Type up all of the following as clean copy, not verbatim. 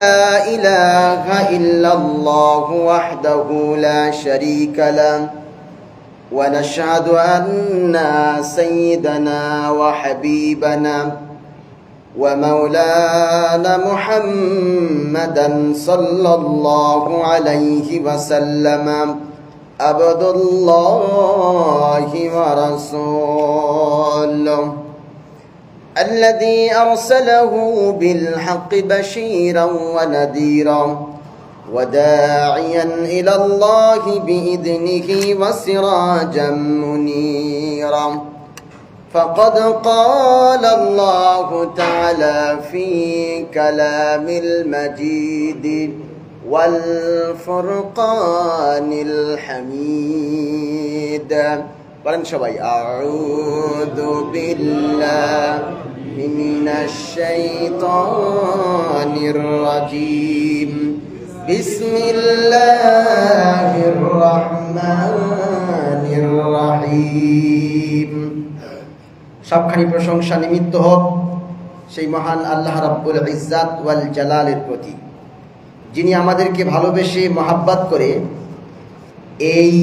لا إله إلا الله وحده لا شريك له ونشهد أن سيدنا وحبيبنا ومولانا محمدا صلى الله عليه وسلم عبد الله ورسوله الذي أرسله بالحق بشيرا ونذيرا وداعيا إلى الله بإذنه وسراجا منيرا فقد قال الله تعالى في كلام المجيد والفرقان الحميد বলেন সবাই আউযু বিল্লাহি মিনাশ শাইতানির রাজীম বিসমিল্লাহির রহমানির রহিম। সবখানি প্রশংসা নিমিত্ত হোক সেই মহান আল্লাহ রাব্বুল ইজ্জাত ওয়াল জালালের প্রতি, যিনি আমাদেরকে ভালোবেসে মহাব্বত করে এই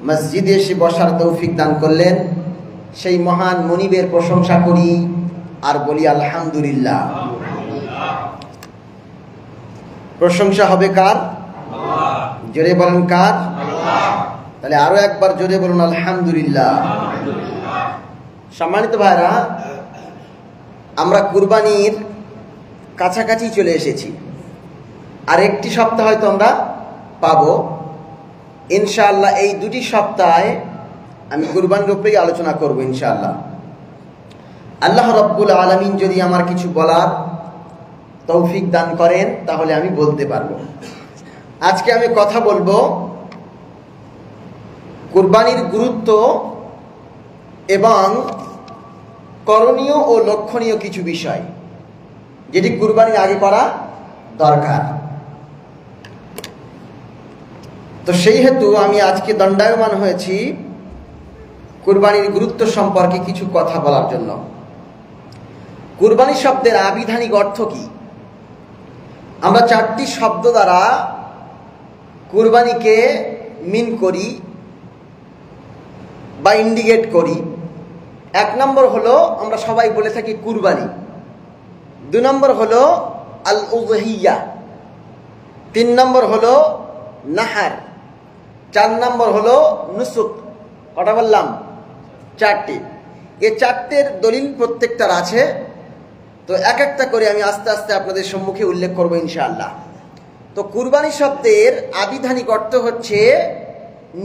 মসজিদে এসে বসার তৌফিক দান করলেন। সেই মহান মনিবের প্রশংসা করি আর বলি আলহামদুলিল্লাহ। প্রশংসা হবে কার? জোরে বলুন কার? তাহলে আরো একবার জোরে বলুন আলহামদুলিল্লাহ। সম্মানিত ভাইরা, আমরা কুরবানির কাছাকাছি চলে এসেছি। আর একটি সপ্তাহ হয়তো আমরা পাবো ইনশাআল্লাহ। এই দুটি সপ্তাহে আমি কুরবানির উপরেই আলোচনা করব ইনশাআল্লাহ। আল্লাহ রাব্বুল আলামিন যদি আমার কিছু বলার তৌফিক দান করেন তাহলে আমি বলতে পারবো। আজকে আমি কথা বলবো কুরবানির গুরুত্ব এবং করণীয় ও লক্ষণীয় কিছু বিষয়, যেটি কুরবানির আগে করা দরকার। তো সেই হেতু আমি আজকে দণ্ডায়মান হয়েছি কুরবানির গুরুত্ব সম্পর্কে কিছু কথা বলার জন্য। কুরবানি শব্দের আবিধানিক অর্থ কি? আমরা চারটি শব্দ দ্বারা কুরবানিকে মিন করি বা ইন্ডিকেট করি। এক নম্বর হলো আমরা সবাই বলে থাকি কুরবানি, দুই নম্বর হলো আল উযহিয়া, তিন নম্বর হলো নাহার, চার নম্বর হলো নুসুক। কটা বললাম? চারটি। এই চারটের দলিল প্রত্যেকটার আছে। তো এক একটা করে আমি আস্তে আস্তে আপনাদের সম্মুখে উল্লেখ করবো ইনশাআল্লাহ। তো কুরবানি শব্দের আবিধানিক অর্থ হচ্ছে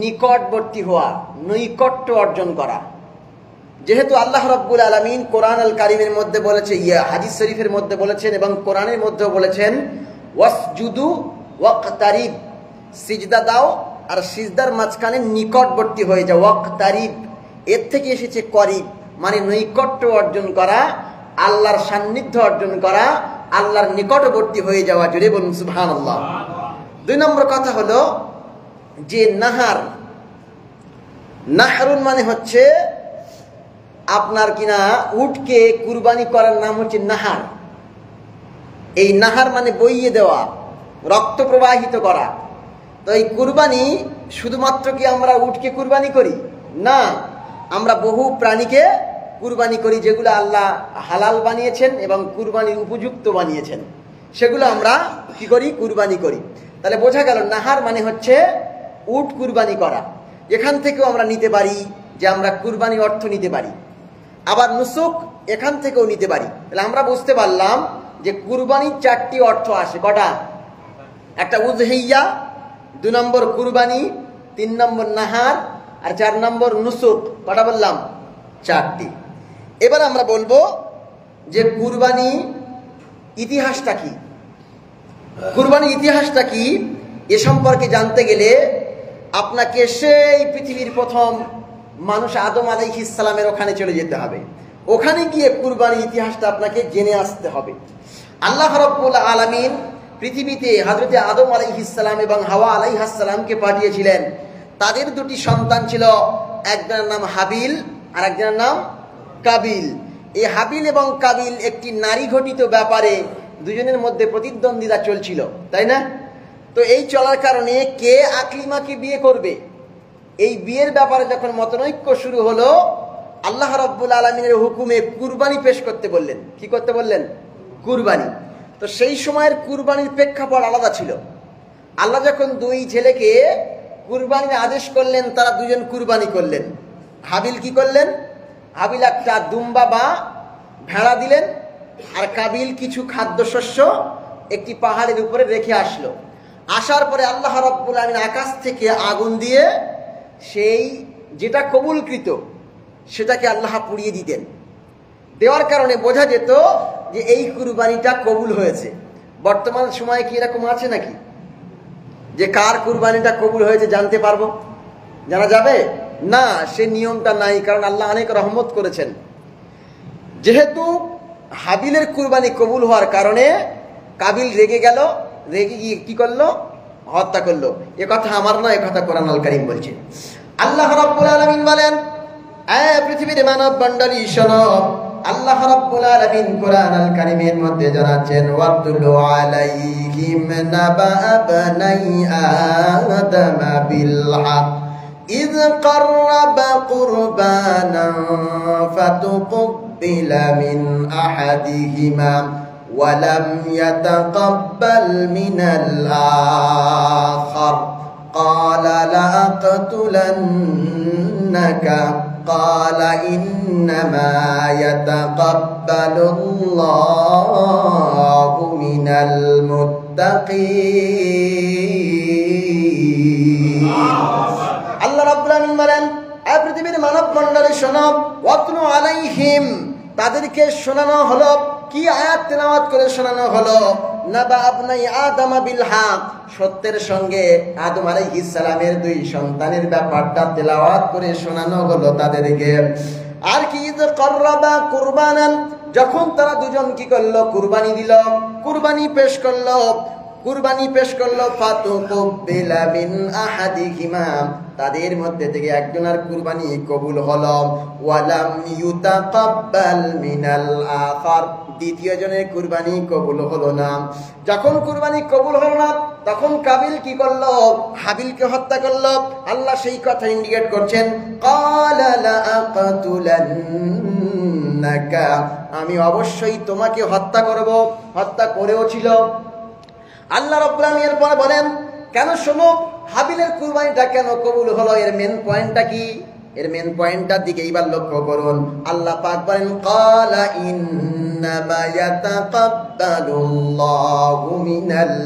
নিকটবর্তী হওয়া, নৈকট্য অর্জন করা। যেহেতু আল্লাহ রাব্বুল আলামিন কোরআন আল কারীমের মধ্যে বলেছে, হাদিস শরীফের মধ্যে বলেছেন এবং কোরআনের মধ্যেও বলেছেন ওয়াসজুদু ওয়াকতারিব, সিজদা দাও আর সিজদার মাঝখানে নিকটবর্তী হয়ে যাও। ওয়াকতারিব এর থেকে এসেছে করিব, মানে নৈকট্য অর্জন করা, আল্লাহর সান্নিধ্য অর্জন করা, আল্লাহর নিকটবর্তী হয়ে যাওয়া। জোরে বলুন সুবহানাল্লাহ। দুই নম্বর কথা হলো যে নাহার, নাহরুন মানে হচ্ছে আপনার কিনা উটকে কুরবানি করার নাম হচ্ছে নাহার। এই নাহার মানে বইয়ে দেওয়া, রক্ত প্রবাহিত করা। তো এই কুরবানি শুধুমাত্র কি আমরা উটকে কুরবানি করি? না, আমরা বহু প্রাণীকে কুরবানি করি, যেগুলো আল্লাহ হালাল বানিয়েছেন এবং কুরবানির উপযুক্ত বানিয়েছেন, সেগুলো আমরা কি করি? কুরবানি করি। তাহলে বোঝা গেল নাহার মানে হচ্ছে উট কুরবানি করা। এখান থেকেও আমরা নিতে পারি যে আমরা কুরবানি অর্থ নিতে পারি। আবার নুসুক এখান থেকেও নিতে পারি। তাহলে আমরা বুঝতে পারলাম যে কুরবানির চারটি অর্থ আসে। কটা? একটা উযহিয়া, দুই নম্বর কুরবানি, তিন নম্বর নাহার আর চার নম্বর নুসুক। কটা বললাম? চারটি। এবার আমরা বলবো যে কুরবানি ইতিহাসটা কি। কুরবানির ইতিহাসটা কি এ সম্পর্কে জানতে গেলে আপনাকে সেই পৃথিবীর প্রথম মানুষ আদম আলাইহিস সালামের ওখানে চলে যেতে হবে। ওখানে গিয়ে কুরবানির ইতিহাসটা আপনাকে জেনে আসতে হবে। আল্লাহ রাব্বুল আলামিন পৃথিবীতে হযরতে আদম আলাইহিস সালাম এবং হাওয়া আলাইহিস সালামকে পাঠিয়েছিলেন। তাদের দুটি সন্তান ছিল, একজনের নাম হাবিল আর একজনের নাম কাবিল। এই হাবিল এবং কাবিল একটি নারী ঘটিত ব্যাপারে দুজনের মধ্যে প্রতিদ্বন্দ্বিতা চলছিল, তাই না? তো এই চলার কারণে কে আকলিমাকে বিয়ে করবে, এই বিয়ের ব্যাপারে যখন মতনৈক্য শুরু হলো, আল্লাহ রাব্বুল আলামিনের হুকুমে কুরবানি পেশ করতে বললেন। কি করতে বললেন? কুরবানি। তো সেই সময়ের কুরবানির প্রেক্ষাপট আলাদা ছিল। আল্লাহ যখন দুই ছেলেকে কুরবানির আদেশ করলেন, তারা দুজন কুরবানি করলেন। হাবিল কি করলেন? হাবিল একটা দুম্বা বা ভেড়া দিলেন, আর কাবিল কিছু খাদ্যশস্য একটি পাহাড়ের উপরে রেখে আসলো। আসার পরে আল্লাহ রাব্বুল আলামিন আকাশ থেকে আগুন দিয়ে সেই যেটা কবুলকৃত সেটাকে আল্লাহ পুড়িয়ে দিতেন। দেওয়ার কারণে বোঝা যেত যে এই কুরবানিটা কবুল হয়েছে। বর্তমান সময়ে কি এরকম আছে নাকি যে কার কুরবানিটা কবুল হয়েছে জানতে পারবো? জানা যাবে না, সে নিয়মটা নাই, কারণ আল্লাহ অনেক রহমত করেছেন। যেহেতু হাবিলের কুরবানি কবুল হওয়ার কারণে কাবিল রেগে গেল, রেগে গিয়ে কি করলো? হত্যা করলো। এ কথা আমার না, এ কথা কোরআন আল কারীম বলছে। আল্লাহ রাব্বুল আলামিন বলেন, পৃথিবীর মানব মণ্ডলী শোনো, আল্লাহ রাব্বুল আলামিন কোরআন আল কারীমের মধ্যে জানাচ্ছেন, ওয়াতুলু আলাইহিম নাবা বানাই আদম বিল হক ইয ক্বাররাবা কুরবানান ফাতুকবিলা মিন আহাদিহিমা ওয়ালাম ইয়াতাকাব্বাল মিনাল আখার ক্বালা লাআকতুলান্নাকা قال إنما يتقبل الله من المتقين আল্লাহ রাব্বুল আলামিন বলেন, এই পৃথিবীর মানব মণ্ডলী শোনো, ওয়াতলু আলাইহিম, তাদেরকে শোনানো হলো। কি আয়াত তেলাওয়াত করে শোনানো হলো? নাবা আবনাই আদম বিল হক, সত্যের সঙ্গে আদম আলাইহিস সালামের দুই সন্তানের ব্যাপারটা তেলাওয়াত করে শোনানো হলো তাদেরকে। আর কি ইয ক্বাররাবা কুরবানান, যখন তারা দুজন কি করলো? কুরবানি দিল, কুরবানি পেশ করলো, কুরবানি পেশ করলো। ফাতুকবিলা মিন আহাদিহিমা, তাদের মধ্যে থেকে একজনের কুরবানি কবুল হলো। ওয়ালাম ইউতাকাব্বাল মিনাল আখার, দ্বিতীয় জনের কুরবানি কবুল হলো না। যখন কুরবানি কবুল হলো না, তখন কাবিল কি করলো? হাবিলকে হত্যা করলো। আল্লাহ সেই কথা ইন্ডিকেট করছেন, ক্বালা লাআকতুলান্নাকা, আমি অবশ্যই তোমাকে হত্যা করব। হত্যা করেও ছিল। আল্লাহ রাব্বুল আলামিন এরপরে বলেন, কেন শোনো, হাবিলের কুরবানিটা কেন কবুল হলো? এর মেন পয়েন্টটা কি? এর মেন পয়েন্টটার দিকে এবার লক্ষ্য করুন। আল্লাহ পাক বলেন, ক্বালা ইন্নামা ইয়াতাকাব্বালুল্লাহু মিনাল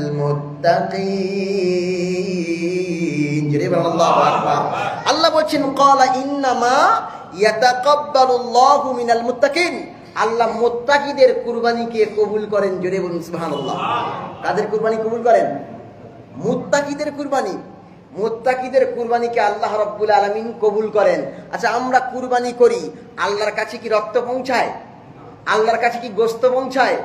মুত্তাকিন। জোরে বলুন আল্লাহু আকবার। আল্লাহ বলছেন, ক্বালা ইন্নামা ইয়াতাকাব্বালুল্লাহু মিনাল মুত্তাকিন, আল্লাহ মুত্তাকিদের কুরবানিকে কবুল করেন। জোরে বলুন সুবহানাল্লাহ। কাদের কুরবানি কবুল করেন? মুত্তাকিদের কুরবানি। মুত্তাকিদের কুরবানিকে আল্লাহ রাব্বুল আলামিন কবুল করেন। আচ্ছা, আমরা কুরবানি করি, আল্লাহর কাছে কি রক্ত পৌঁছায়? আল্লাহর কাছে কি গোশত পৌঁছায়?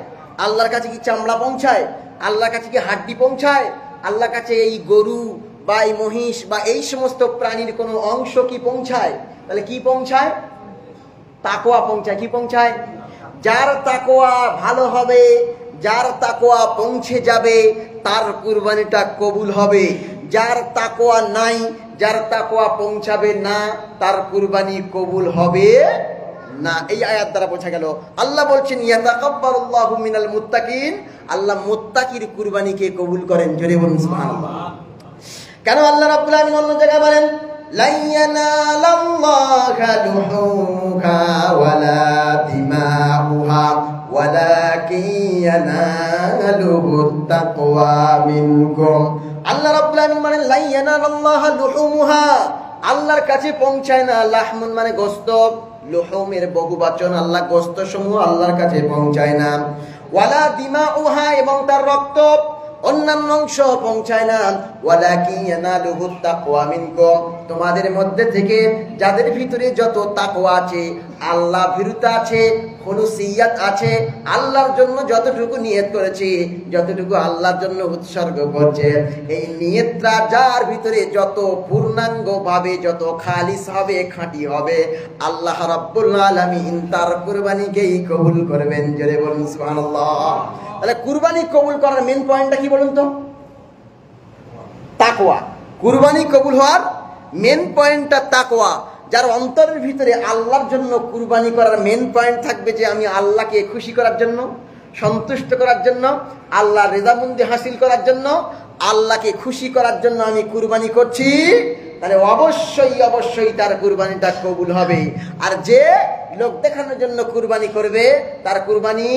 আল্লাহর কাছে কি চামড়া পৌঁছায়? আল্লাহর কাছে কি হাড্ডি পৌঁছায়? আল্লাহর কাছে এই গরু বা এই মহিষ বা এই সমস্ত প্রাণীর কোনো অংশ কি পৌঁছায়? তাহলে কি পৌঁছায়? তাকওয়া পৌঁছায়। কি পৌঁছায়? যার তাকওয়া ভালো হবে, যার তাকওয়া পৌঁছে যাবে, তার কুরবানিটা কবুল হবে। যার তাকওয়া নাই, যার তাকওয়া পৌঁছাবে না, তার কুরবানি কবুল হবে না। এই আয়াত দ্বারা বোঝা গেল আল্লাহ বলছেন, ইয়াতাকাব্বালুল্লাহু মিনাল মুত্তাকিন, আল্লাহ মুত্তাকির কুরবানিকে কবুল করেন। জোরে বলুন সুবহানাল্লাহ। কেন আল্লাহ রাব্বুল আলামিন অন্য জায়গায় বলেন, লা ইয়ানালাল্লাহা লুহুমুহা ওয়ালা দিমাউহা ওয়ালাকিন ইয়ানালুহুত তাকওয়া মিনকুম। আল্লাহ রাব্বুল আলামিন মানে লা ইয়ানালাল্লাহা লুহুমুহা, আল্লাহর কাছে পৌঁছায় না। লাহমুন মানে গোশত, লুহুমের বহুবচন, আল্লাহ গোশত সমূহ আল্লাহর কাছে পৌঁছায় না। ওয়ালা দিমাউহা, এবং তার রক্ত অন্যান্য অংশ পৌঁছায় না। ওয়ালাকিন ইয়ানালুহুত তাকওয়া মিনকুম, তোমাদের মধ্যে থেকে যাদের ভিতরে যত তাকওয়া আছে, আল্লাহ ভীরুতা আছে, খুলুসিয়াত আছে, আল্লাহর জন্য যতটুকু নিয়ত করেছে, যতটুকু আল্লাহর জন্য উৎসর্গ করছে, এই নিয়তটা যার ভিতরে যত পূর্ণাঙ্গ ভাবে, যত খালিস হবে, খাঁটি হবে, আল্লাহ রাব্বুল আলামিন তার কুরবানিকেই কবুল করবেন। জোরে বলুন সুবহানাল্লাহ। তাহলে কুরবানি কবুল করার মেন পয়েন্টটা কি বলুন তো? তাকওয়া। কুরবানি কবুল হওয়ার মেন পয়েন্টটা তাকওয়া। যার অন্তরের ভিতরে আল্লাহর জন্য কুরবানি করার মেন পয়েন্ট থাকবে যে আমি আল্লাহকে খুশি করার জন্য, সন্তুষ্ট করার জন্য, আল্লাহর রেজামন্দি হাসিল করার জন্য, আল্লাহকে খুশি করার জন্য আমি কুরবানি করছি, তাহলে অবশ্যই অবশ্যই তার কুরবানিটা কবুল হবে। আর যে লোক দেখানোর জন্য কুরবানি করবে তার কুরবানি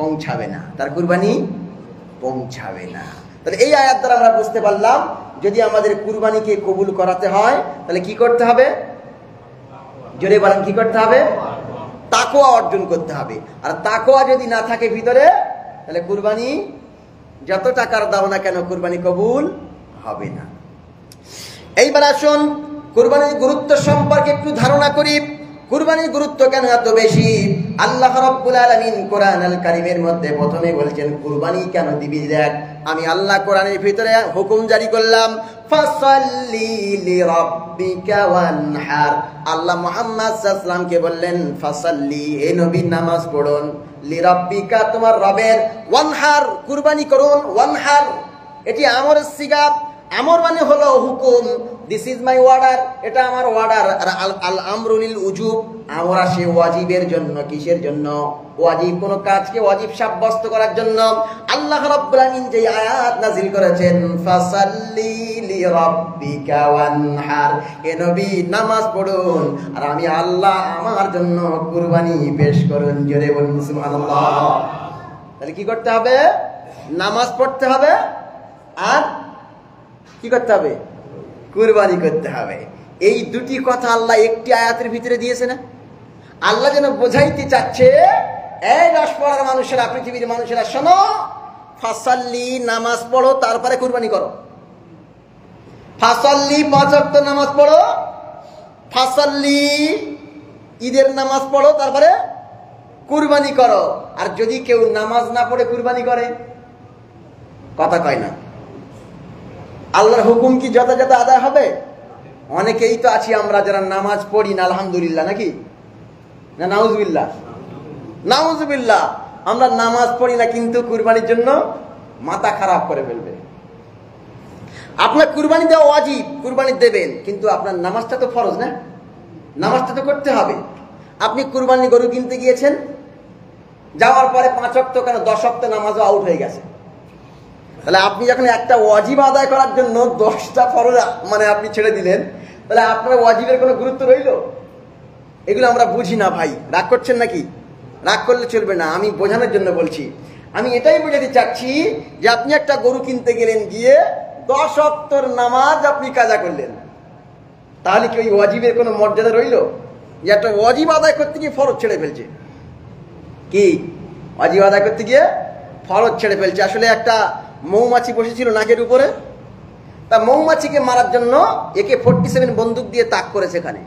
পৌঁছাবে না, তার কুরবানি পৌঁছাবে না। তাহলে এই আয়াত দ্বারা আমরা বুঝতে পারলাম যদি আমাদের কুরবানিকে কবুল করাতে হয় তাহলে কি করতে হবে? জোরে বলেন, কি করতে হবে? তাকওয়া অর্জন করতে হবে। আর তাকওয়া যদি না থাকে ভিতরে তাহলে কুরবানি যত টাকার দাও না কেন কুরবানি কবুল হবে না। এইবার আসুন কুরবানির গুরুত্ব সম্পর্কে একটু ধারণা করি। কুরবানির গুরুত্ব কেন এত বেশি? আল্লাহ রাব্বুল আলামিন কোরআন আল কারীমের মধ্যে প্রথমে বলছেন কুরবানি কেন দিবি। দেখ, আমি আল্লাহ কোরআনের ভিতরে হুকুম জারি করলাম, ফাসাল্লি লিরাব্বিকা ওয়ানহার। আল্লাহ মুহাম্মদ সাল্লাল্লাহু আলাইহি ওয়াসাল্লামকে বললেন ফাসাল্লি, হে নবী নামাজ পড়ুন, লিরাব্বিকা তোমার রবের, ওয়ানহার কুরবানি করুন। ওয়ানহার এটি আমর সিগা, আমর মানে হলো হুকুম, দিস ইজ মাই অর্ডার, এটা আমার অর্ডার। আর আল আমরু লিল উজুব, আমর আসে ওয়াজিবের জন্য। কিসের জন্য? ওয়াজিব, কোন কাজকে ওয়াজিব সাব্যস্ত করার জন্য। আল্লাহ রাব্বুল আলামিন যে আয়াত নাযিল করেছেন ফাসাল্লি লিরাব্বিকা ওয়ানহার, হে নবী নামাজ পড়ুন আর আমি আল্লাহ আমার জন্য কুরবানি পেশ করুন। জোরে বলুন সুবহানাল্লাহ। তাহলে কি করতে হবে? নামাজ পড়তে হবে আর কি করতে হবে? কুরবানি করতে হবে। এই দুটি কথা আল্লাহ একটি আয়াতের ভিতরে দিয়েছে না? আল্লাহ যেন বোঝাইতে চাচ্ছে, এই দশপাড়ার মানুষেরা, পৃথিবীর মানুষেরা শোনো, ফাসাল্লি নামাজ পড়ো তারপরে কুরবানি করো। ফাসাল্লি 5 ওয়াক্ত নামাজ পড়ো, ফাসাল্লি ঈদের নামাজ পড়ো তারপরে কুরবানি করো। আর যদি কেউ নামাজ না পড়ে কুরবানি করে, কথা কয় না, আল্লাহর হুকুম কি যথাযথ আদায় হবে? অনেকেই তো আছি আমরা যারা নামাজ পড়ি না, আলহামদুলিল্লাহ, নাকি না? নাউজুবিল্লাহ, নাউজুবিল্লাহ। আমরা নামাজ পড়ি না কিন্তু কুরবানির জন্য মাথা খারাপ করে ফেলবে। আপনার কুরবানি দেওয়া ওয়াজিব, কুরবানি দেবেন, কিন্তু আপনার নামাজটা তো ফরজ না? নামাজটা তো করতে হবে। আপনি কুরবানি গরু কিনতে গিয়েছেন, যাওয়ার পরে 5 ওয়াক্ত কেন 10 ওয়াক্ত নামাজও আউট হয়ে গেছে। তাহলে আপনি যখন একটা ওয়াজিব আদায় করার জন্য 10টা ফরজ মানে আপনি ছেড়ে দিলেন, তাহলে আপনার ওয়াজিবের কোনো গুরুত্ব রইল? এগুলো আমরা বুঝি না ভাই। রাগ করছেন নাকি? রাগ করলে চলবে না, আমি বোঝানোর জন্য বলছি। আমি এটাই বোঝাতে চাচ্ছি যে আপনি একটা গরু কিনতে গেলেন, গিয়ে 10 ওয়াক্তর নামাজ আপনি কাজা করলেন, তাহলে কি ওই ওয়াজিবের কোনো মর্যাদা রইল? যে একটা ওয়াজিব আদায় করতে গিয়ে ফরজ ছেড়ে ফেলছে। কি ওয়াজিব আদায় করতে গিয়ে ফরজ ছেড়ে ফেলছে? আসলে একটা মৌমাছি বসেছিল নাকের উপরে, তা মৌমাছিকে মারার জন্য একে 47 বন্দুক দিয়ে তাক করেছে এখানে।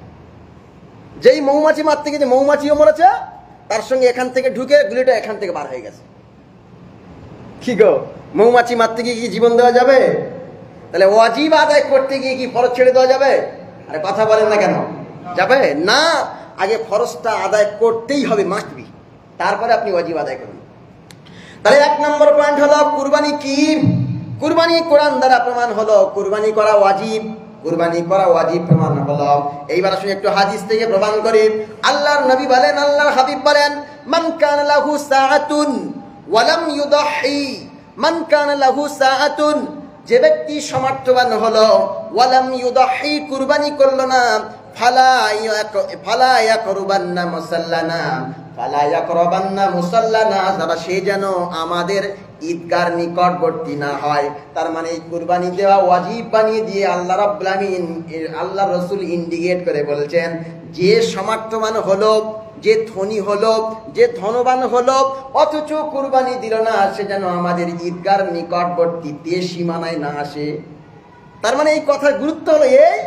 যেই মৌমাছি মারতে গিয়ে মৌমাছিও মরেছে, তার সঙ্গে এখান থেকে ঢুকে গুলিটা এখান থেকে বার হয়ে গেছে। কি গো, মৌমাছি মারতে গিয়ে কি জীবন দেওয়া যাবে? তাহলে ওয়াজিব আদায় করতে গিয়ে কি ফরজ ছেড়ে দেওয়া যাবে? আরে কথা বলেন না কেন? যাবে না। আগে ফরজটা আদায় করতেই হবে, মাস্ট বি, তারপরে আপনি ওয়াজিব আদায় করুন। তাহলে 1 নম্বর পয়েন্ট হলো কুরবানি কি? কুরবানি কোরআন দ্বারা প্রমাণ হলো কুরবানি করা ওয়াজিব। কুরবানি করা ওয়াজিব প্রমাণ হলো। এইবার আসুন একটু হাদিস থেকে প্রমাণ করি। আল্লাহর নবী বলেন, আল্লাহর হাবিব বলেন, মান কানা লাহু সাআতুন ওয়া লাম ইউদাহি, মান কানা লাহু সাআতুন, যে ব্যক্তি সামর্থ্যবান হলো, ওয়া লাম ইউদাহি কুরবানি করলো না, ফালা ইয়াকরুবান্না মুসাল্লানা, ফালা ইয়াকরুবান্না মুসাল্লানা, যারা সে যেন আমাদের ঈদগার নিকটবর্তী না হয়। তার মানে এই কুরবানি দেওয়া ওয়াজিব বানিয়ে দিয়ে আল্লাহ রাব্বুল আলামিন, আল্লাহ রাসূল ইন্ডিকেট করে বলছেন, যে সামর্থ্যবান হলো, যে ধনী হলো, যে ধনবান হলো, অথচ কুরবানি দিল না, সে যেন আমাদের ঈদগার নিকটবর্তী সীমানায় না আসে। তার মানে এই কথার গুরুত্ব হলো এই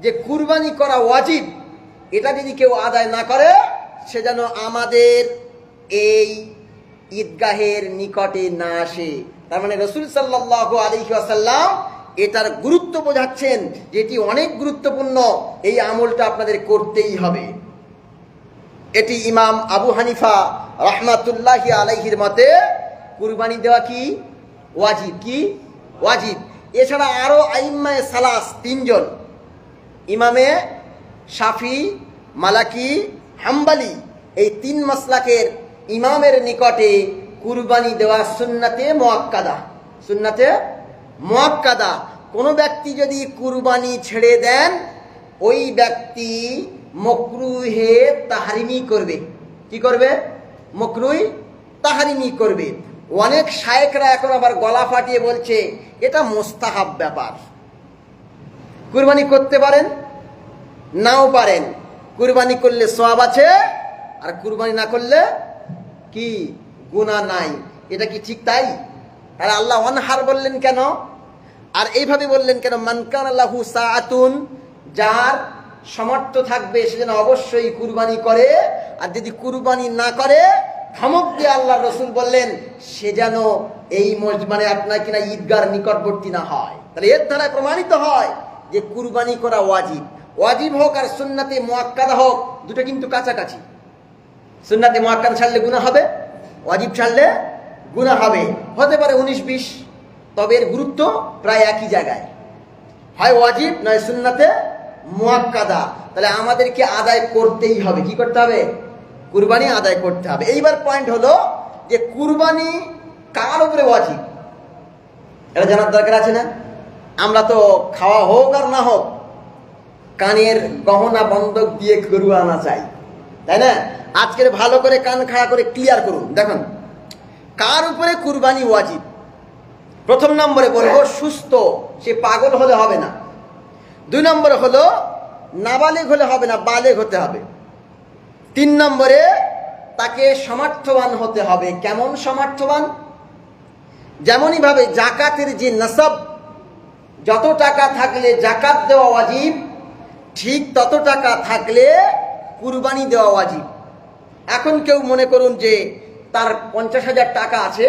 যে কুরবানি করা ওয়াজিব, এটা যদি কেউ আদায় না করে সে যেন আমাদের এই ঈদগাহের নিকটে না আসে। তার মানে রাসূল সাল্লাল্লাহু আলাইহি ওয়াসাল্লাম এটার গুরুত্ব বোঝাচ্ছেন, যেটি অনেক গুরুত্বপূর্ণ, এই আমলটা আপনাদের করতেই হবে। এটি ইমাম আবু হানিফা রহমাতুল্লাহি আলাইহির মতে কুরবানি দেওয়া কি ওয়াজিব, কি ওয়াজিব। এছাড়া আরো আইম্মায়ে সালাস তিনজন, ইমামে শাফি, মালাকি, হাম্বলি, এই তিন মাসলাকের ইমামের নিকটে কুরবানি দেওয়া সুন্নাতে মুআক্কাদা, সুন্নাতে মুআক্কাদা। কোনো ব্যক্তি যদি কুরবানি ছেড়ে দেন ওই ব্যক্তি মাকরুহে তাহরিমি করবে। কি করবে? মাকরুহ তাহরিমি করবে। অনেক শায়েখরা এখন আবার গলা ফাটিয়ে বলছে এটা মুস্তাহাব ব্যাপার, কুরবানি করতে পারেন নাও পারেন, কুরবানি করলে সওয়াব আছে আর কুরবানি না করলে কি গুনাহ নাই। এটা কি ঠিক তাই? আর আল্লাহ ওয়ানহার বললেন কেন, আর এইভাবে বললেন কেন? মান কানা লাহু সাআতুন, যার সামর্থ্য থাকবে সে যেন অবশ্যই কুরবানি করে, আর যদি কুরবানি না করে ধমক দিয়ে আল্লাহ রসুল বললেন সে যেন এই মানে আপনার কিনা ঈদগার নিকটবর্তী না হয়। তাহলে এর দ্বারা প্রমাণিত হয় যে কুরবানি করা ওয়াজিব। ওয়াজিব হোক আর সুন্নাতে মুআক্কাদা হোক, দুটো কিন্তু কাছাকাছি। সুন্নাতে মুআক্কাদা ছাড়লে গুনাহ হবে, ওয়াজিব ছাড়লে গুনাহ হবে। হতে পারে 19-20, তবে এর গুরুত্ব প্রায় একই জায়গায়, হয় ওয়াজিব নয় সুন্নাতে মুআক্কাদা। তাহলে আমাদেরকে আদায় করতেই হবে। কি করতে হবে? কুরবানি আদায় করতে হবে। এইবার পয়েন্ট হলো যে কুরবানি কার উপরে ওয়াজিব, এটা জানার দরকার আছে না? আমরা তো খাওয়া হোক আর না হোক কানের গহনা বন্ধক দিয়ে গরু আনা চাই, তাই না? আজকের ভালো করে কান খাড়া করে ক্লিয়ার করুন। দেখুন কার উপরে কুরবানি ওয়াজিব। প্রথম নম্বরে বলবো সুস্থ, সে পাগল হলে হবে না। 2 নম্বরে হলো নাবালেগ হলে হবে না, বালেগ হতে হবে। 3 নম্বরে তাকে সামর্থ্যবান হতে হবে। কেমন সামর্থ্যবান? যেমনই ভাবে জাকাতের যে নসব, যত টাকা থাকলে জাকাত দেওয়া ওয়াজিব, ঠিক তত টাকা থাকলে কুরবানি দেওয়া ওয়াজিব। এখন কেউ মনে করুন যে তার 50,000 টাকা আছে,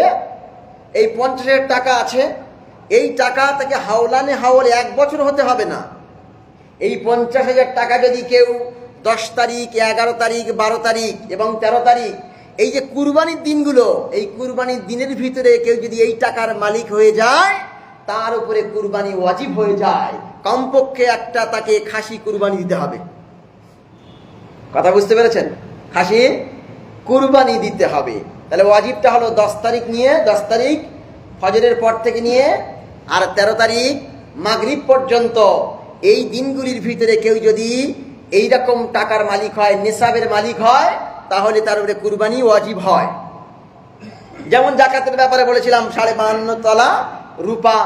এই 50,000 টাকা আছে, এই টাকা তাকে হাওলানে হাওল 1 বছর হতে হবে না। এই 50,000 টাকা যদি কেউ 10 তারিখ, 11 তারিখ, 12 তারিখ এবং 13 তারিখ, এই যে কুরবানির দিনগুলো, এই কুরবানির দিনের ভিতরে কেউ যদি এই টাকার মালিক হয়ে যায়, তার উপরে কুরবানি ওয়াজিব হয়ে যায়। কমপক্ষে একটা তাকে খাসি কুরবানি দিতে হবে। কথা বুঝতে পেরেছেন? খাসি কুরবানি দিতে হবে। তাহলে ওয়াজিবটা হলো 10 তারিখ নিয়ে, 10 তারিখ ফজরের পর থেকে নিয়ে আর 13 তারিখ মাগরিব পর্যন্ত, এই দিনগুলির ভিতরে কেউ যদি এই রকম টাকার মালিক হয়, নিসাবের মালিক হয়, তাহলে তার উপরে কুরবানি ওয়াজিব হয়। যেমন জাকাতের ব্যাপারে বলেছিলাম 52.5 তলা রূপা,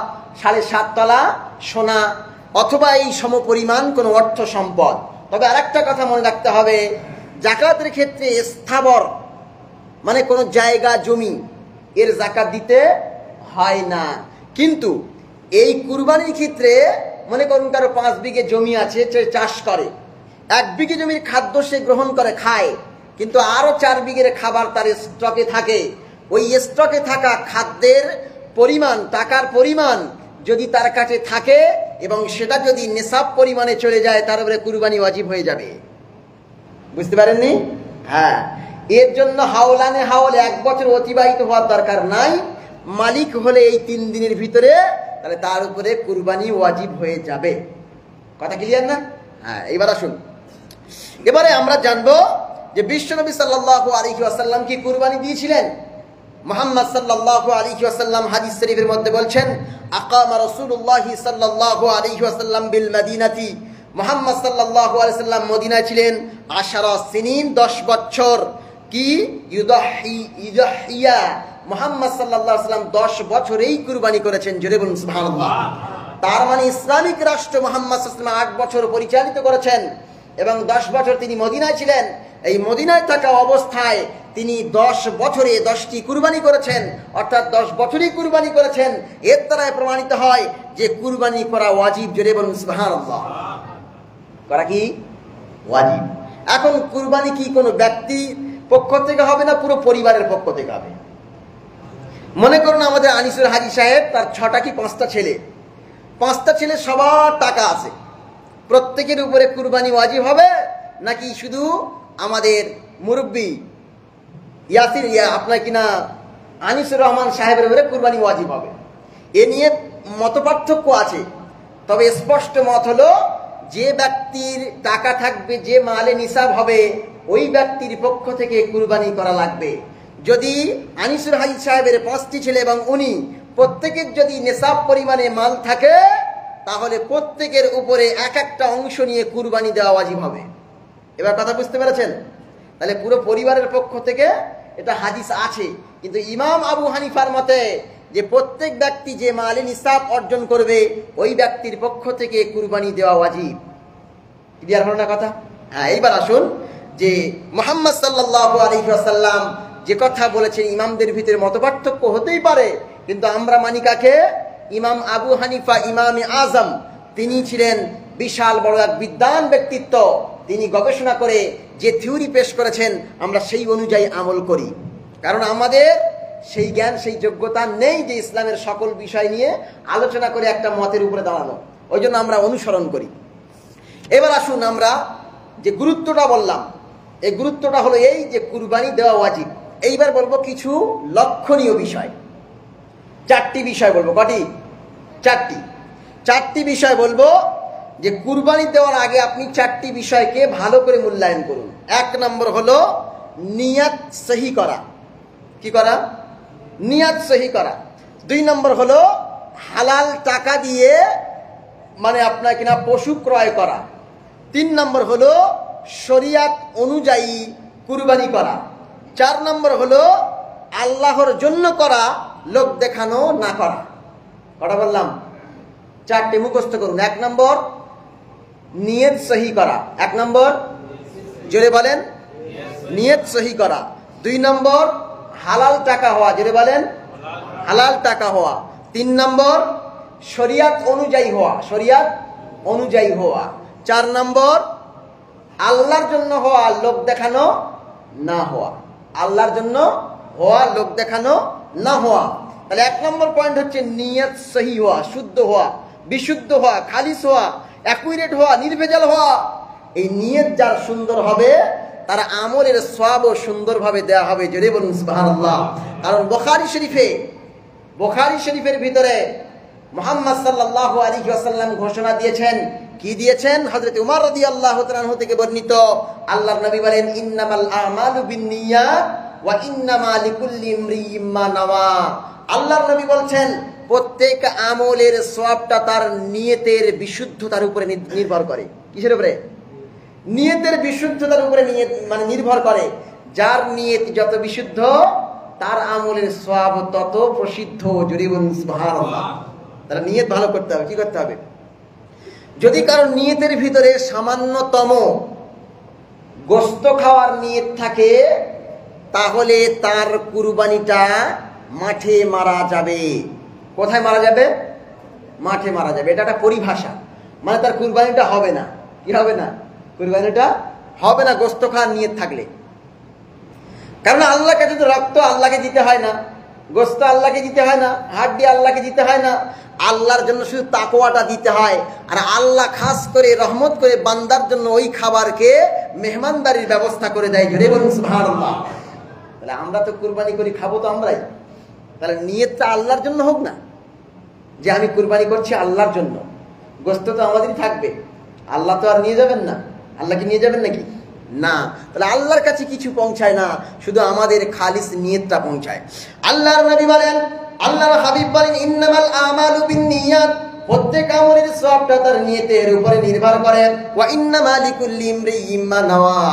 7.5 তলা সোনা, অথবা এই সমপরিমাণ কোনো অর্থ সম্পদ। তবে আরেকটা কথা মনে রাখতে হবে, জাকাতের ক্ষেত্রে স্থাবর মানে কোনো জায়গা জমি এর জাকাত দিতে হয় না। কিন্তু এই কুরবানির ক্ষেত্রে মনে করুন কারো 5 বিঘে জমি আছে, সে চাষ করে, 1 বিঘে জমির খাদ্য সে গ্রহণ করে খায়, কিন্তু আরো 4 বিঘের খাবার তার স্টকে থাকে। ওই স্টকে থাকা খাদ্যের পরিমাণ, টাকার পরিমাণ যদি তার কাছে থাকে এবং সেটা যদি নিসাব পরিমাণে চলে যায়, তার উপরে কুরবানি ওয়াজিব হয়ে যাবে। বুঝতে পারেননি? হ্যাঁ, এর জন্য হাওলানে হাওল 1 বছর অতিবাহিত হওয়ার দরকার নাই। মালিক হলে এই 3 দিনের ভিতরে, তাহলে তার উপরে কুরবানি ওয়াজিব হয়ে যাবে। কথা ক্লিয়ার না? হ্যাঁ, এবার আসুন, এবারে আমরা জানবো যে বিশ্বনবী সাল্লাল্লাহু আলাইহি ওয়াসাল্লাম কি কুরবানি দিয়েছিলেন। মুহাম্মদ সাল্লাল্লাহু আলাইহি ওয়াসাল্লাম হাদিস শরীফের মধ্যে বলছেন, আকামা রাসূলুল্লাহি সাল্লাল্লাহু আলাইহি ওয়াসাল্লাম বিল মদিনাতি, মুহাম্মদ সাল্লাল্লাহু আলাইহি ওয়াসাল্লাম মদিনায় ছিলেন 10 সিনিন, 10 বছর। কি ইউদাহিয়া, মুহাম্মদ সাল্লাল্লাহু আলাইহি ওয়াসাল্লাম 10 বছরেই কুরবানি করেছেন। জোরে বলুন সুবহানাল্লাহ। তার মানে ইসলামিক রাষ্ট্র মুহাম্মদ সাল্লাল্লাহু আলাইহি ওয়াসাল্লাম 8 বছর পরিচালিত করেছেন এবং 10 বছর তিনি মদিনায় ছিলেন। এই মদিনায় থাকা অবস্থায় তিনি 10 বছরে 10টি কুরবানি করেছেন, অর্থাৎ 10 বছরই কুরবানি করেছেন। এর দ্বারা প্রমাণিত হয় যে কুরবানি করা ওয়াজিব। জোরে বলুন সুবহানাল্লাহ। করা কি ওয়াজিব। এখন কুরবানি কি কোনো ব্যক্তি পক্ষ থেকে হবে না পুরো পরিবারের পক্ষ থেকে হবে? মনে করুন আমাদের আনিসুর হাজি সাহেব, তার 6টা কি 5টা ছেলে, 5টা ছেলে সবার টাকা আছে, প্রত্যেকের উপরে কুরবানি ওয়াজিব হবে নাকি শুধু আমাদের মুরব্বী ইয়াসির আপনার কিনা আনিসুর রহমান সাহেবের উপরে কুরবানি ওয়াজিব হবে, এ নিয়ে মতপার্থক্য আছে। তবে স্পষ্ট মত হলো যে ব্যক্তির টাকা থাকবে, যে মালে নিসাব হবে, ওই ব্যক্তির পক্ষ থেকে কুরবানি করা লাগবে। যদি আনিসুর হাজি সাহেবের 5টি ছেলে এবং উনি প্রত্যেকের যদি নিসাব পরিমাণে মাল থাকে, তাহলে প্রত্যেকের উপরে এক একটা অংশ নিয়ে কুরবানি দেওয়া ওয়াজিব হবে। এবার কথা বুঝতে পেরেছেন? তাহলে পুরো পরিবারের পক্ষ থেকে এটা হাদিস আছে। কিন্তু ইমাম আবু হানিফার মতে যে প্রত্যেক ব্যক্তি যে মালে নিসাব অর্জন করবে, ওই ব্যক্তির পক্ষ থেকে কুরবানি দেওয়া ওয়াজিব। ক্লিয়ার হলো না কথা? হ্যাঁ, এইবার আসুন যে মুহাম্মদ সাল্লাল্লাহু আলাইহি ওয়াসাল্লাম যে কথা বলেছেন, ইমামদের ভিতরে মতপার্থক্য হতেই পারে, কিন্তু আমরা মানি কাকে? ইমাম আবু হানিফা, ইমামে আজম। তিনি ছিলেন বিশাল বড় এক বিদ্বান ব্যক্তিত্ব। তিনি গবেষণা করে যে থিওরি পেশ করেছেন, আমরা সেই অনুযায়ী আমল করি। কারণ আমাদের সেই জ্ঞান, সেই যোগ্যতা নেই যে ইসলামের সকল বিষয় নিয়ে আলোচনা করে একটা মতের উপরে দাঁড়ানো। ওই জন্য আমরা অনুসরণ করি। এবার আসুন আমরা যে গুরুত্বটা বললাম, এই গুরুত্বটা হলো এই যে কুরবানি দেওয়া ওয়াজিব। এইবার বলবো কিছু লক্ষণীয় বিষয়, 4টি বিষয় বলবো। কটি? 4টি বিষয় বলবো যে কুরবানি দেওয়ার আগে আপনি 4টি বিষয়কে ভালো করে মূল্যায়ন করুন। 1 নম্বর হলো নিয়াত সহি করা। কি করা? নিয়াত সহি করা। 2 নম্বর হলো হালাল টাকা দিয়ে মানে আপনার কিনা পশু ক্রয় করা। 3 নম্বর হলো শরিয়াত অনুযায়ী কুরবানি করা। 4 নম্বর হলো আল্লাহর জন্য করা, লোক দেখানো না করা। কটা বললাম? 4টে মুখস্থ করুন। 1 নম্বর নিয়ত সহি করা। 1 নম্বর জোরে বলেন, নিয়ত সহি করা। 2 নম্বর হালাল টাকা হওয়া, জোরে বলেন, হালাল টাকা হওয়া। 3 নম্বর শরিয়াত অনুযায়ী হওয়া, শরিয়াত অনুযায়ী হওয়া। 4 নম্বর আল্লাহর জন্য হওয়া, লোক দেখানো না হওয়া। আল্লাহর জন্য হওয়া, লোক দেখানো না হওয়া। তাহলে 1 নম্বর পয়েন্ট হচ্ছে নিয়ত সহি হওয়া, শুদ্ধ হওয়া, বিশুদ্ধ হওয়া, খালিস হওয়া, অ্যাকুরেট হওয়া, নির্ভেজাল হওয়া। এই নিয়ত যার সুন্দর হবে, তার আমলের সওয়াবও সুন্দরভাবে দেওয়া হবে। জোরে বলুন সুবহানাল্লাহ। কারণ বুখারী শরীফের ভিতরে মুহাম্মদ সাল্লাল্লাহু আলাইহি ওয়াসাল্লাম ঘোষণা দিয়েছেন। কি দিয়েছেন? হযরত উমর রাদিয়াল্লাহু তাআলা আনহু থেকে বর্ণিত, আল্লাহর নবী বলেন, ইন্নামাল আমালু বিন্নিয়াত ওয়া ইন্নামা লিকুল্লি ইমরিইম মা নাওয়া। আল্লাহর নবী বলছেন, প্রত্যেক আমলের সওয়াবটা তার নিয়তের বিশুদ্ধতার উপরে নির্ভর করে। কিসের উপরে? নিয়তের বিশুদ্ধতার উপরে নির্ভর করে। যার নিয়ত যত বিশুদ্ধ, তার আমলের সওয়াব তত প্রসিদ্ধ। জোরে বলুন সুবহানাল্লাহ। তারা নিয়ত ভালো করতে হবে। কি করতে হবে? যদি কারো নিয়তের ভিতরে সামান্যতম গোশত খাওয়ার নিয়ত থাকে, তাহলে তার কুরবানিটা মাঠে মারা যাবে। কোথায় মারা যাবে? মাঠে মারা যাবে। এটা একটা পরিভাষা, মানে তার কুরবানিটা হবে না। কি হবে না? কুরবানিটা হবে না গোশত খাওয়ার নিয়ত থাকলে। কারণ আল্লাহকে যদি রক্ত আল্লাহকে দিতে হয় না, গোশত আল্লাহকে দিতে হয় না, হাড্ডি আল্লাহকে দিতে হয় না, আল্লাহর জন্য শুধু তাকওয়াটা দিতে হয়। আর আল্লাহ খাস করে রহমত করে বান্দার জন্য ওই খাবারকে মেহমানদারির ব্যবস্থা করে দেয়। জোরে বলুন সুবহানাল্লাহ। তাহলে আমরা তো কুরবানি করি, খাবো তো আমরাই। তাহলে নিয়তটা আল্লাহর জন্য হোক না, যে আমি কুরবানি করছি আল্লাহর জন্য। গোশত তো আমাদেরই থাকবে, আল্লাহ তো আর নিয়ে যাবেন না। আল্লাহ কি নিয়ে যাবেন নাকি? না। তাহলে আল্লাহর কাছে কিছু পৌঁছায় না, শুধু আমাদের খালিস নিয়তটা পৌঁছায়। আল্লাহর নবী বলেন, আল্লাহর হাবিব বলেন, ইন্নামাল আমালু বিন্নিয়াত। প্রত্যেক আমলের সওয়াবটা তার নিয়তের উপরে নির্ভর করে। ওয়া ইন্নামা লিকুল্লি ইমরিইম মা নাওয়া।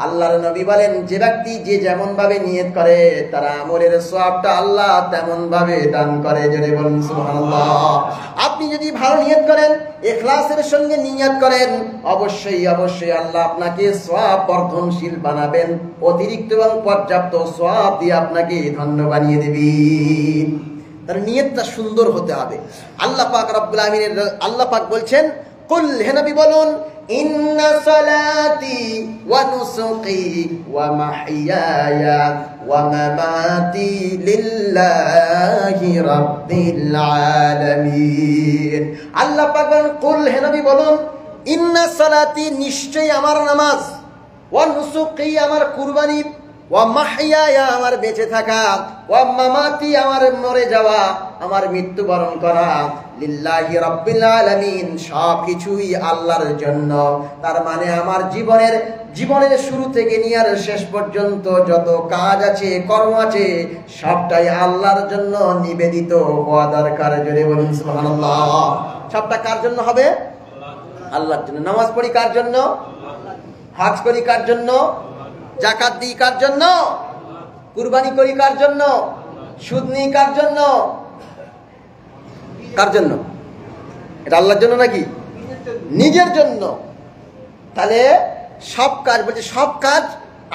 আল্লাহর নবী বলেন, যে ব্যক্তি যে যেমন ভাবে নিয়ত করে, তার আমলের সওয়াবটা আল্লাহ তেমন ভাবে দান করে। জোরে বলুন সুবহানাল্লাহ। আপনি যদি ভালো নিয়ত করেন, ইখলাসের সঙ্গে নিয়ত করেন, অবশ্যই অবশ্যই আল্লাহ আপনাকে সওয়াব বর্ধনশীল বানাবেন। অতিরিক্ত এবং পর্যাপ্ত সওয়াব দিয়ে আপনাকে ধন্য বানিয়ে দিবেন। তার নিয়তটা সুন্দর হতে হবে। আল্লাহ পাক রব্বুল আমিনের আল্লাহ পাক বলছেন, কুল, হে নবী বলুন, ইন্না সালাতি ওয়া নুসুকি ওয়া মাহইয়ায়া ওয়া মামাতি লিল্লাহি রাব্বিল আলামিন। আল্লাহ পাক বলেন, কুল, হে নবী বলুন, ইন্না সালাতি, নিশ্চয়ই আমার নামাজ, ওয়া নুসুকি, আমার কুরবানি, ওয়া মাহইয়ায়া আমার বেঁচে থাকা, ওয়া মামাতি আমার মরে যাওয়া, আমার মৃত্যুবরণ করা, লিল্লাহি রাব্বিল আলামিন, সব কিছুই আল্লাহর জন্য। তার মানে আমার জীবনের শুরু থেকে নিয়ে আর শেষ পর্যন্ত যত কাজ আছে, কর্ম আছে, সবটাই আল্লাহর জন্য নিবেদিত হওয়া দরকার। জোরে বলুন সুবহানাল্লাহ। সবটা কার জন্য হবে? আল্লাহর জন্য। নামাজ পড়ি কার জন্য? হজ করি কার জন্য? যাকাত দিই কার জন্য? কুরবানি করি কার জন্য? সুদ নিই কার জন্য? কার জন্য? এটা আল্লাহর জন্য নাকি নিজের জন্য? তাহলে সব কাজ, বলছে সব কাজ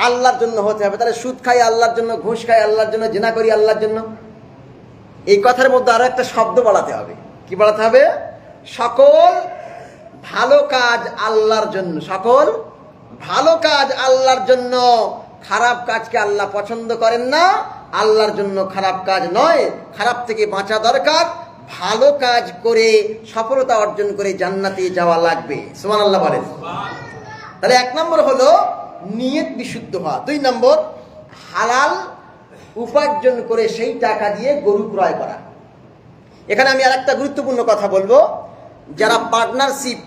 আল্লাহর জন্য হতে হবে। তাহলে সুদ খাই আল্লাহর জন্য, ঘুষ খাই আল্লাহর জন্য, জিনা করি আল্লাহর জন্য। এই কথার মধ্যে আরো একটা শব্দ বাড়াতে হবে। কি বাড়াতে হবে? সকল ভালো কাজ আল্লাহর জন্য। সকল ভালো কাজ আল্লাহর জন্য। খারাপ কাজকে আল্লাহ পছন্দ করেন না, আল্লাহর জন্য খারাপ কাজ নয়। খারাপ থেকে বাঁচা দরকার, ভালো কাজ করে সফলতা অর্জন করে জান্নাতে যাওয়া লাগবে। সুবহানাল্লাহ বলেন। তাহলে 1 নম্বর হলো নিয়ত বিশুদ্ধ হওয়া। 2 নম্বর হালাল উপার্জন করে সেই টাকা দিয়ে গরু ক্রয় করা। এখানে আমি আরেকটা গুরুত্বপূর্ণ কথা বলবো। যারা পার্টনারশিপ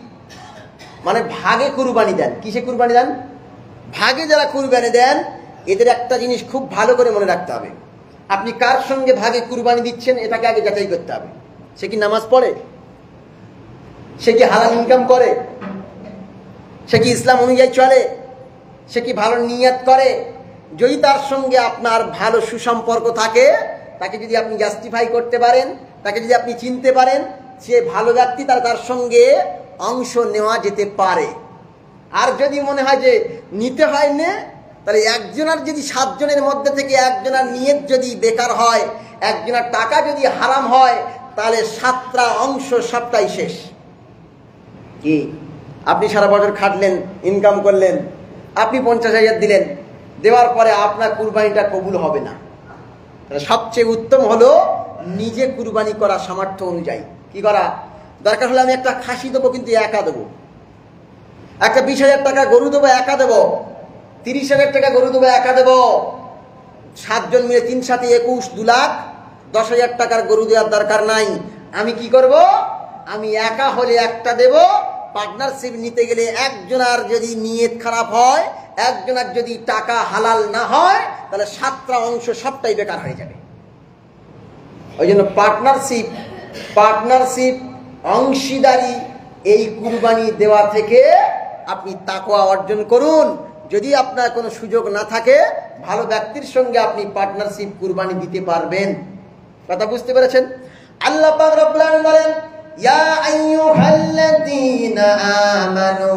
মানে ভাগে কুরবানি দেন, কিসে কুরবানি দেন? ভাগে যারা কুরবানি দেন, এদের একটা জিনিস খুব ভালো করে মনে রাখতে হবে। আপনি কার সঙ্গে ভাগে কুরবানি দিচ্ছেন এটাকে আগে যাচাই করতে হবে। সে কি নামাজ পড়ে? সে কি হালাল ইনকাম করে? সে কি ইসলাম অনুযায়ী চলে? সে কি ভালো নিয়ত করে? যদি তার সঙ্গে আপনার ভালো সুসম্পর্ক থাকে, তাকে যদি আপনি জাস্টিফাই করতে পারেন, তাকে যদি আপনি চিনতে পারেন সে ভালো ব্যক্তি, তার সঙ্গে অংশ নেওয়া যেতে পারে। আর যদি মনে হয় যে নিতে হয় না, তাহলে একজনের যদি 7 জনের মধ্যে থেকে একজনের নিয়ত যদি বেকার হয়, একজনের টাকা যদি হারাম হয়, তাহলে 7টা অংশ সবটাই শেষ। কি আপনি সারা বছর খাটলেন, ইনকাম করলেন, আপনি 50,000 দিলেন, দেওয়ার পরে আপনার কুরবানিটা কবুল হবে না। সবচেয়ে উত্তম হলো নিজে কুরবানি করা সামর্থ্য অনুযায়ী। কি করা? দরকার হলে আমি একটা খাসি দেবো, কিন্তু একা দেবো। একটা 20,000 টাকা গরু দেবো, একা দেবো। 30,000 টাকা গরু দেবো, একা দেবো। 7 জন মিলে 3 × 7 = 21, 2 লাখ। 10,000 টাকার গরু দেওয়ার দরকার নাই। আমি কি করব? আমি একা হলে একটা দেব। পার্টনারশিপ নিতে গেলে একজনের যদি নিয়ত খারাপ হয়, একজনের যদি টাকা হালাল না হয়, তাহলে 7টা অংশ সবটাই বেকার হয়ে যাবে। ওই জন্য পার্টনারশিপ অংশীদারি এই কুরবানি দেওয়া থেকে আপনি তাকওয়া অর্জন করুন। যদি আপনার কোনো সুযোগ না থাকে, ভালো ব্যক্তির সঙ্গে আপনি পার্টনারশিপ কুরবানি দিতে পারবেন। কথা বুঝতে পেরেছেন? আল্লাহ পাক রব্বুল আলামিন বলেন, ইয়া আইয়ুহাল্লাযীনা আমানু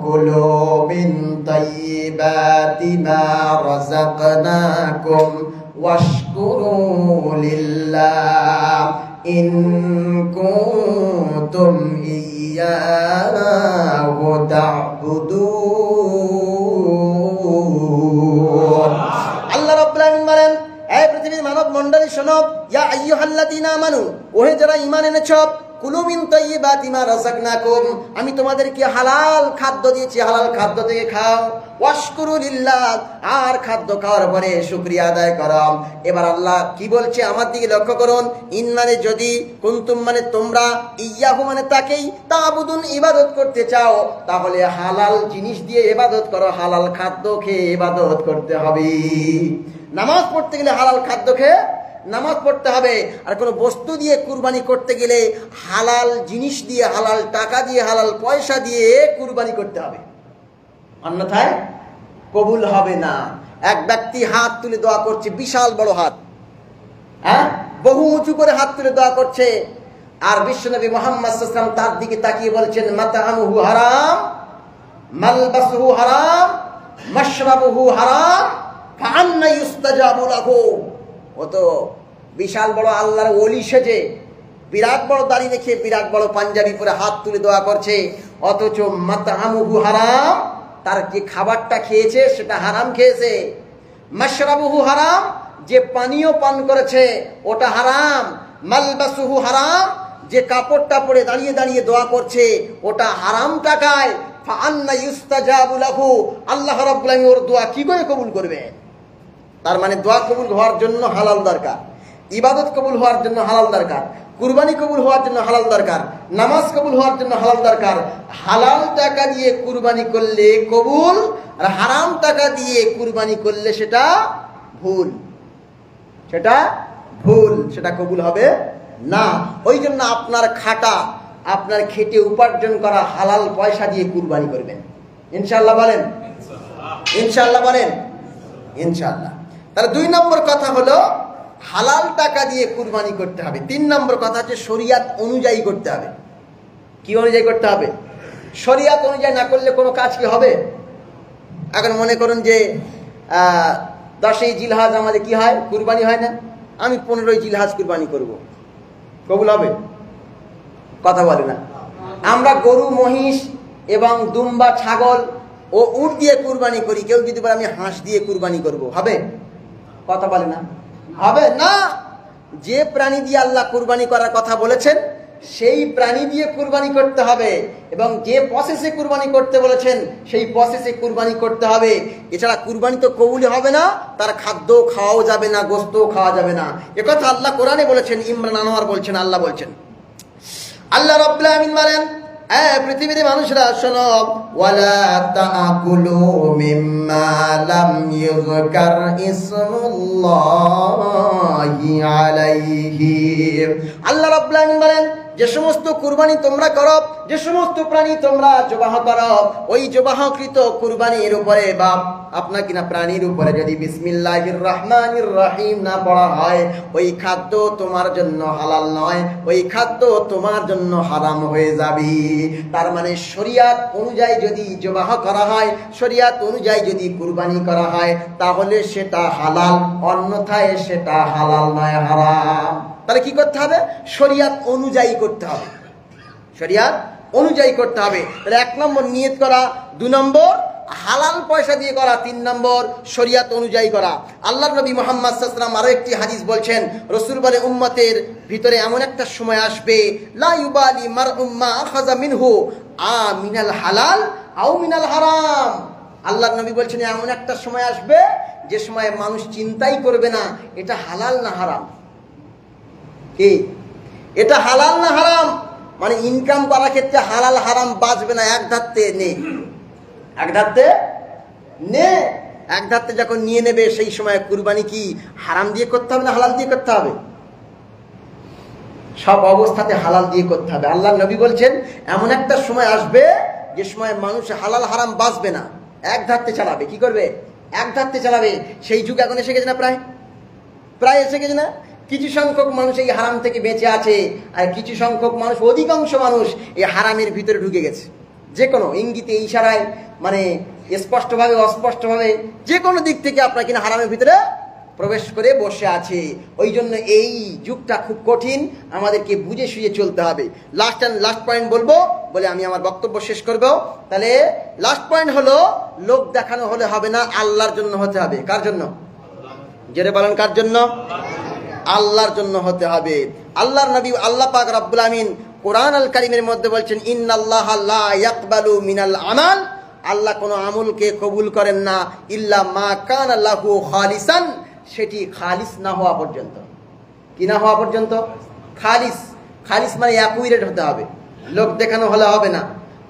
কুলু মিন তাইয়্যিবাতি মা রাযাকনাকুম ওয়াশকুরু লিল্লাহ ইন কুনতুম ইয়্যাহু তা'বুদুন। আল্লাহ রাব্বুল আলামিন বলেন, হে পৃথিবীর মানব মণ্ডলী শোনো, ইয়া আইয়ুহাল্লাযীনা আমানু, ওহে যারা ঈমান এনেছো, কুলু মিন তাইয়্যিবাতি মা রাযাকনাকুম, আমি তোমাদেরকে হালাল খাদ্য দিয়েছি, হালাল খাদ্য থেকে খাও। ওয়াশকুরু লিল্লাহ, আর খাদ্য খাওয়ার পরে শুকরিয়া আদায় করো। এবার আল্লাহ কি বলছে আমার দিকে লক্ষ্য করুন। ইন মানে যদি, কুনতুম মানে তোমরা, ইয়াহু মানে তাকেই, তা'বুদুন ইবাদত করতে চাও, তাহলে হালাল জিনিস দিয়ে ইবাদত করো, হালাল খাদ্য খেয়ে ইবাদত করতে হবে। নামাজ পড়তে গেলে হালাল খাদ্য খেয়ে নামাজ পড়তে হবে। আর কোনো বস্তু দিয়ে কুরবানি করতে গেলে হালাল জিনিস দিয়ে, হালাল টাকা দিয়ে, হালাল পয়সা দিয়ে কুরবানি করতে হবে, অন্যথায় কবুল হবে না। এক ব্যক্তি হাত তুলে দোয়া করছে, বিশাল বড় হাত, বহু উঁচু করে হাত তুলে দোয়া করছে, আর বিশ্বনবী মুহাম্মদ সাল্লাল্লাহু আলাইহি ওয়াসাল্লাম তার দিকে তাকিয়ে বলছেন, মাতাআমুহু হারাম, মালবাসুহু হারাম, মাশরাবুহু হারাম, ফাআন্না ইউস্তাজাবু লাহু। ও তো বিশাল বড় আল্লাহর ওলি সেজে, বিরাট বড় দাড়ি রেখে, বিরাট বড় পাঞ্জাবি পরে হাত তুলে দোয়া করছে, অথচ মাতাআমুহু হারাম, তার যে খাবারটা খেয়েছে সেটা হারাম খেয়েছে। মাশরাবুহু হারাম, যে পানীয় পান করেছে ওটা হারাম। মালবাসুহু হারাম, যে কাপড়টা পরে দাঁড়িয়ে দাঁড়িয়ে দোয়া করছে ওটা হারাম টাকায়। ফাআন্না ইউস্তাজাবু লাহু, আল্লাহ রাব্বুল আলামিন ওর দোয়া কি করে কবুল করবে? তার মানে দোয়া কবুল হওয়ার জন্য হালাল দরকার, ইবাদত কবুল হওয়ার জন্য হালাল দরকার, কুরবানি কবুল হওয়ার জন্য হালাল দরকার, নামাজ কবুল হওয়ার জন্য হালাল দরকার। হালাল টাকা দিয়ে কুরবানি করলে কবুল, আর হারাম টাকা দিয়ে কুরবানি করলে সেটা ভুল, সেটা ভুল, সেটা কবুল হবে না। ওই জন্য আপনার খাটা, আপনার খেটে উপার্জন করা হালাল পয়সা দিয়ে কুরবানি করবেন, ইনশাআল্লাহ বলেন, ইনশাআল্লাহ বলেন, ইনশাআল্লাহ। তাহলে 2 নম্বর কথা হলো হালাল টাকা দিয়ে কুরবানি করতে হবে। 3 নম্বর কথা হচ্ছে শরিয়াত অনুযায়ী করতে হবে। কি অনুযায়ী করতে হবে? শরিয়াত অনুযায়ী না করলে কোনো কাজ কি হবে? এখন মনে করুন যে 10ই জিলহজ আমাদের কি হয়, কুরবানি হয় না, আমি 15ই জিলহজ কুরবানি করব, কবুল হবে? কথা বলে না। আমরা গরু, মহিষ এবং দুম্বা, ছাগল ও উট দিয়ে কুরবানি করি, কেউ যদি বলে আমি হাঁস দিয়ে কুরবানি করব, হবে? কথা বলে না, হবে না। যে প্রাণী দিয়ে আল্লাহ কুরবানি করার কথা বলেছেন সেই প্রাণী দিয়ে কুরবানি করতে হবে, এবং যে প্রসেসে কুরবানি করতে বলেছেন সেই প্রসেসে কুরবানি করতে হবে। এছাড়া কুরবানি তো কবুলই হবে না, তার খাদ্য খাওয়াও যাবে না, গোস্ত খাওয়া যাবে না। একথা আল্লাহ কোরআনে বলেছেন, ইমরান আনোয়ার বলছেন, আল্লাহ বলছেন, আল্লাহ রাব্বুল আলামিন বলেন, পৃথিবীর মানুষরা শোনো, ওয়ালা তাকুলু মিম্মা লাম ইউযকার ইসমুল্লাহি আলাইহি। আল্লাহ রাব্বুল আলামিন বলেন, যে সমস্ত কুরবানি তোমরা করো, যে সমস্ত প্রাণী তোমরা জবাহ করো, ওই জবাহকৃত কুরবানির উপরে বা আপনার কিনা প্রাণীর উপরে যদি বিসমিল্লাহির রহমানির রহিম না পড়া হয়, ওই খাদ্য তোমার জন্য হালাল নয়, ওই খাদ্য তোমার জন্য হারাম হয়ে যাবে। তার মানে শরিয়াত অনুযায়ী যদি জবাহ করা হয়, শরিয়াত অনুযায়ী যদি কুরবানি করা হয়, তাহলে সেটা হালাল, অন্যথায় সেটা হালাল নয়, হারাম। তাহলে কি করতে হবে? শরিয়াত অনুযায়ী করতে হবে, শরিয়াত অনুযায়ী করতে হবে। তাহলে 1 নম্বর নিয়ত করা, 2 নম্বর হালাল পয়সা দিয়ে করা, 3 নম্বর শরিয়াত অনুযায়ী করা। আল্লাহর নবী মুহাম্মদ সাল্লাল্লাহু আলাইহি ওয়াসাল্লাম আরো একটি হাদিস বলছেন, রাসূল বলে, উম্মতের ভিতরে এমন একটা সময় আসবে, লা ইউবালি মারউম মা আখাযা মিনহু মিনাল হালাল আও মিনাল হারাম। আল্লাহর নবী বলছেন এমন একটা সময় আসবে যে সময় মানুষ চিন্তাই করবে না এটা হালাল না হারাম। কি এটা হালাল না হারাম? মানে ইনকাম করার ক্ষেত্রে হালাল হারাম বাঁচবে না, এক ধাত্তে নেই, এক ধাত্তে নে, এক ধাত্তে যখন নিয়ে নেবে সেই সময় কুরবানি কি হারাম দিয়ে করতে হবে না হালাল দিয়ে করতে হবে? সব অবস্থাতে হালাল দিয়ে করতে হবে। আল্লাহ নবী বলছেন এমন একটা সময় আসবে যে সময় মানুষ হালাল হারাম বাঁচবে না, এক ধাত্তে চালাবে। কি করবে? এক ধাত্তে চালাবে। সেই যুগ এখন এসে গেছে না, প্রায় প্রায় এসে গেছে না? কিছু সংখ্যক মানুষ এই হারাম থেকে বেঁচে আছে, আর কিছু সংখ্যক মানুষ, অধিকাংশ মানুষ এই হারামের ভিতরে ঢুকে গেছে। যে কোনো ইঙ্গিতে, ইশারায়, মানে স্পষ্টভাবে অস্পষ্টভাবে যে কোনো দিক থেকে আপনার কিনা হারামের ভিতরে প্রবেশ করে বসে আছে। ওই জন্য এই যুগটা খুব কঠিন, আমাদেরকে বুঝে শুয়ে চলতে হবে। লাস্ট পয়েন্ট বলবো বলে আমি আমার বক্তব্য শেষ করব। তাহলে লাস্ট পয়েন্ট হলো, লোক দেখানো হলে হবে না, আল্লাহর জন্য হতে হবে। কার জন্য? জেরে বলেন, কার জন্য? আল্লাহর জন্য হতে হবে। আল্লাহর নবী আল্লাহ পাক রব্বুল আমিন কোরআন আল কারীমের মধ্যে বলছেন, ইন্নাল্লাহা লা ইয়াকবালু মিনাল আমাল, আল্লাহ কোনো আমলকে কবুল করেন না ইল্লা মা কানা লাহু খালিসান, সেটি খালিস না হওয়া পর্যন্ত। কি না হওয়া পর্যন্ত? খালিস। খালিস মানে অ্যাকুরেট হতে হবে, লোক দেখানো হলে হবে না,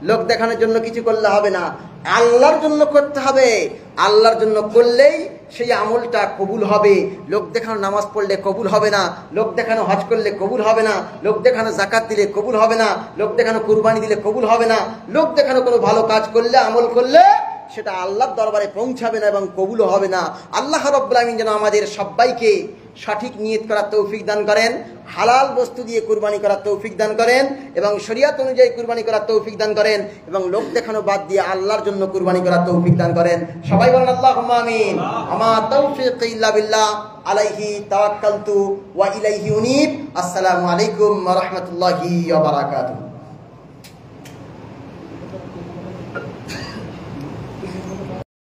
লোক দেখানোর জন্য কিছু করলে হবে না, আল্লাহর জন্য করতে হবে। আল্লাহর জন্য করলেই সেই আমলটা কবুল হবে। লোক দেখানো নামাজ পড়লে কবুল হবে না, লোক দেখানো হজ করলে কবুল হবে না, লোক দেখানো যাকাত দিলে কবুল হবে না, লোক দেখানো কুরবানি দিলে কবুল হবে না, লোক দেখানো কোনো ভালো কাজ করলে, আমল করলে সেটা আল্লাহর দরবারে পৌঁছাবে না এবং কবুলও হবে না। আল্লাহ রাব্বুল আমিন যেন আমাদের সবাইকে সঠিক নিয়ত করার তৌফিক দান করেন, হালাল বস্তু দিয়ে কুরবানি করার তৌফিক দান করেন, এবং শরিয়ত অনুযায়ী কুরবানি করার তৌফিক দান করেন, এবং লোক দেখানো বাদ দিয়ে আল্লাহর জন্য কুরবানি করার তৌফিক দান করেন। সবাই বলেন আল্লাহুম্মা আমিন। আমার তৌফিক ইল্লা বিল্লাহ, আলাইহি তাওয়াক্কালতু ওয়া ইলাইহি উনীব। আসসালামু আলাইকুম ওয়া রাহমাতুল্লাহি ওয়া বারাকাতুহু।